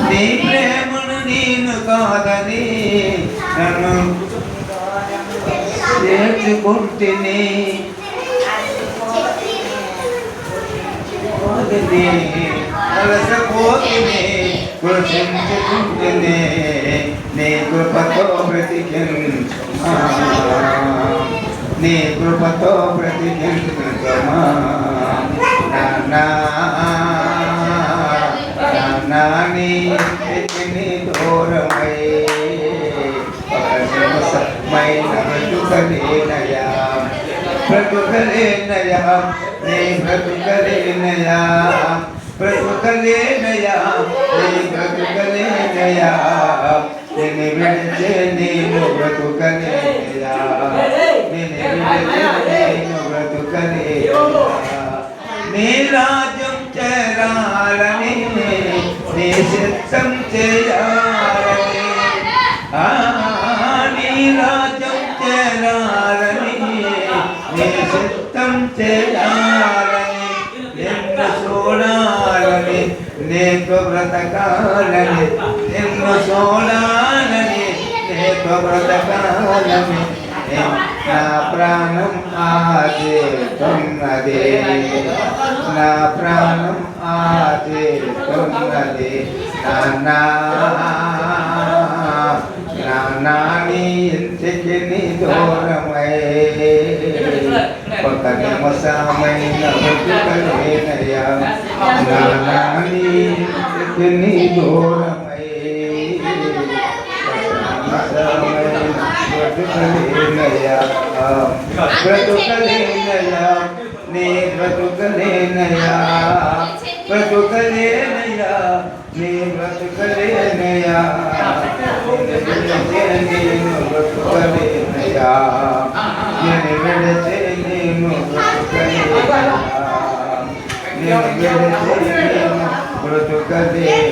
నీ ప్రేమను నేను కాదని నన్ను చేర్చుకుంటుని అలసపోతుని కృషించుకుంటుని నీ కృపతో బ్రతికించుమా నీ కృపతో బ్రతికించుమా నాని దూరమై బ్రతుకలేనయా బ్రతుకలేనయా నీ బ్రతుకలేనయా బ్రతుకలేనయా నీ బ్రతుకలేనయా నిన్ను విడిచే నేను బ్రతుకలేనయా నిన్ను విడిచే నేను బ్రతుకలేనయా నీ రాజ్యం చేరాలని నీ చిత్తం చేయాలని నీ రాజ్యం చేరాలని నీ చిత్తం చేయాలని నిన్ను చూడాలని నీకు బ్రతకాలని నిన్ను చూడాలని నీకు బ్రతకాలని నా ప్రాణం ఆదేతున్నది నా ప్రాణం ఆదేతున్నది నాని ఇంటికి నీ దూరమై ఒక నిమిషమైన బ్రతుకలేనయ్యా నాని ఇంటికి నీ దూరమై బ్రతుకలేనయ్యా బ్రతుకలేనయ్యా నీ బ్రతుకలేనయ్యా బ్రతుకలేనయ్యా నీ బ్రతుకలేనయ్యా నేను బ్రతుకలేనయ్యా నేను విడిచే నేను బ్రతుకలేనయ్యా నేను విడిచే నేను బ్రతుకలేనయ్యా